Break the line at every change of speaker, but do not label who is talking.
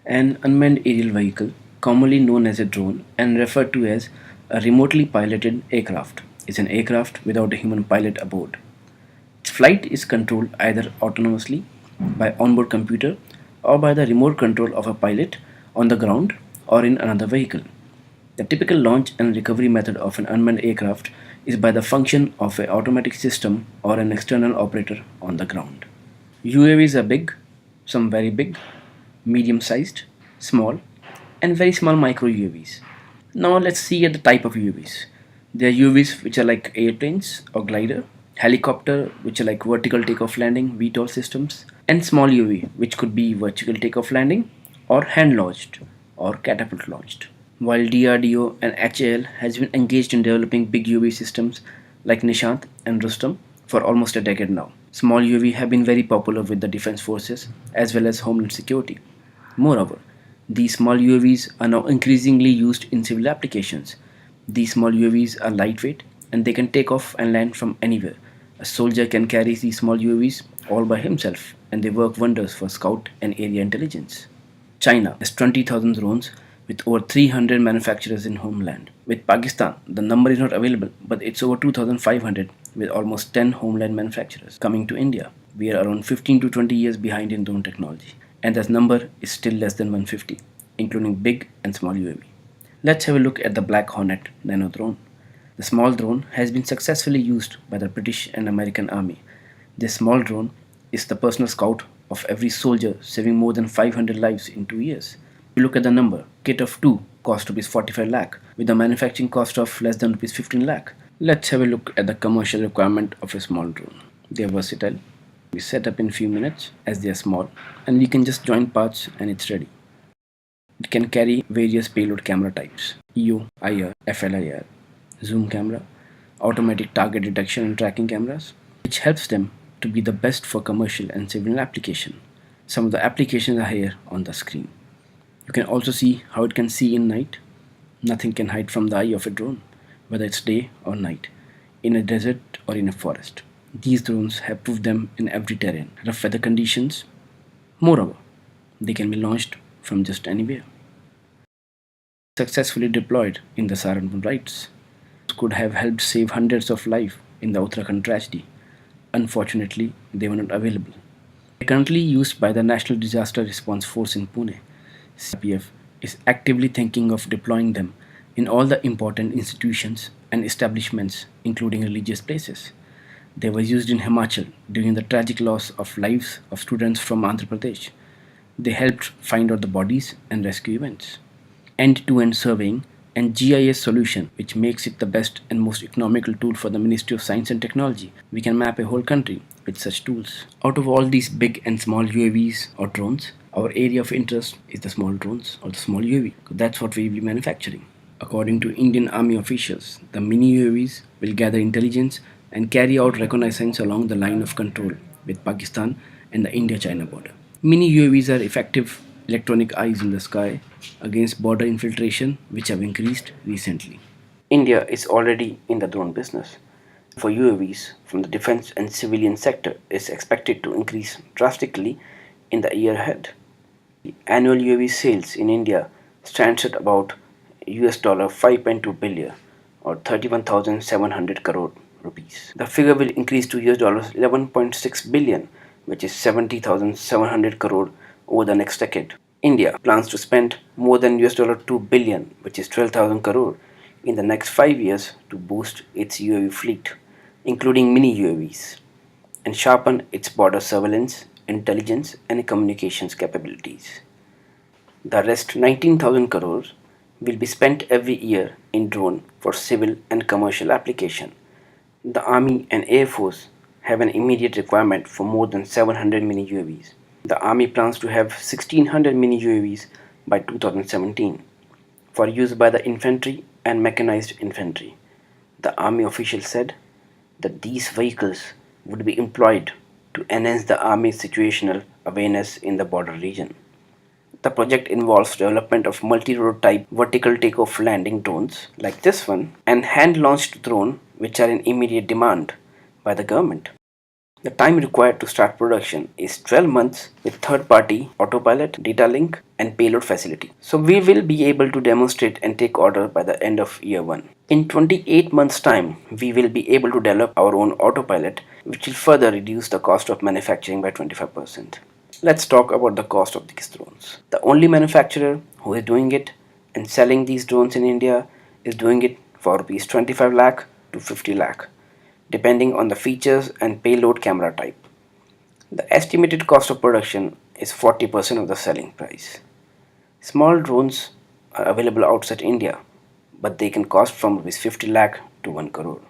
An unmanned aerial vehicle, commonly known as a drone and referred to as a remotely piloted aircraft, is an aircraft without a human pilot aboard. Its flight is controlled either autonomously by onboard computer or by the remote control of a pilot on the ground or in another vehicle. The typical launch and recovery method of an unmanned aircraft is by the function of an automatic system or an external operator on the ground. UAVs are big, some very big, medium sized, small, and very small micro UAVs. Now let's see at the type of UAVs. There are UAVs which are like airplanes or glider, helicopter which are like vertical takeoff landing VTOL systems, and small UAV which could be vertical takeoff landing or hand launched or catapult launched. While DRDO and HAL has been engaged in developing big UAV systems like Nishant and Rustam for almost a decade now. Small UAV have been very popular with the defense forces as well as homeland security. Moreover, these small UAVs are now increasingly used in civil applications. These small UAVs are lightweight and they can take off and land from anywhere. A soldier can carry these small UAVs all by himself and they work wonders for scout and area intelligence. China has 20,000 drones with over 300 manufacturers in homeland. With Pakistan, the number is not available, but it's over 2,500 with almost 10 homeland manufacturers. Coming to India, we are around 15 to 20 years behind in drone technology, and this number is still less than 150, including big and small UAV. Let's have a look at the Black Hornet nano drone. The small drone has been successfully used by the British and American Army. This small drone is the personal scout of every soldier, saving more than 500 lives in 2 years. You look at the number, kit of 2 cost rupees 45 lakh with a manufacturing cost of less than rupees 15 lakh. Let's have a look at the commercial requirement of a small drone. They are versatile. We set up in few minutes as they are small and we can just join parts and it's ready. It can carry various payload camera types: EO, IR, FLIR, zoom camera, automatic target detection and tracking cameras, which helps them to be the best for commercial and civilian application. Some of the applications are here on the screen. You can also see how it can see in night. Nothing can hide from the eye of a drone, whether it's day or night, in a desert or in a forest. These drones have proved them in every terrain, rough weather conditions. Moreover, they can be launched from just anywhere. Successfully deployed in the Saranpur riots could have helped save hundreds of lives in the Uttarakhand tragedy. Unfortunately, they were not available. They are currently used by the National Disaster Response Force in Pune. CRPF is actively thinking of deploying them in all the important institutions and establishments, including religious places. They were used in Himachal during the tragic loss of lives of students from Andhra Pradesh. They helped find out the bodies and rescue events. End-to-end surveying and GIS solution, which makes it the best and most economical tool for the Ministry of Science and Technology. We can map a whole country with such tools. Out of all these big and small UAVs or drones, our area of interest is the small drones or the small UAV. That's what we will be manufacturing. According to Indian Army officials, the mini UAVs will gather intelligence and carry out reconnaissance along the line of control with Pakistan and the India-China border. Mini UAVs are effective electronic eyes in the sky against border infiltration, which have increased recently. India is already in the drone business. For UAVs from the defense and civilian sector is expected to increase drastically in the year ahead. The annual UAV sales in India stands at about US dollar 5.2 billion or 31,700 crore rupees. The figure will increase to US dollars 11.6 billion, which is 70,700 crore over the next decade. India plans to spend more than US dollar 2 billion, which is 12,000 crore, in the next 5 years to boost its UAV fleet, including mini UAVs, and sharpen its border surveillance, intelligence, and communications capabilities. The rest 19,000 crores will be spent every year in drone for civil and commercial application. The Army and Air Force have an immediate requirement for more than 700 mini UAVs. The Army plans to have 1600 mini UAVs by 2017 for use by the infantry and mechanized infantry. The Army official said that these vehicles would be employed to enhance the Army's situational awareness in the border region. The project involves development of multi-role type vertical takeoff landing drones like this one and hand-launched drone which are in immediate demand by the government. The time required to start production is 12 months with third party autopilot, data link, and payload facility. So we will be able to demonstrate and take order by the end of year 1. In 28 months' time, we will be able to develop our own autopilot, which will further reduce the cost of manufacturing by 25%. Let's talk about the cost of these drones. The only manufacturer who is doing it and selling these drones in India is doing it for rupees 25 lakh to 50 lakh, depending on the features and payload camera type. The estimated cost of production is 40% of the selling price. Small drones are available outside India, but they can cost from rupees 50 lakh to 1 crore.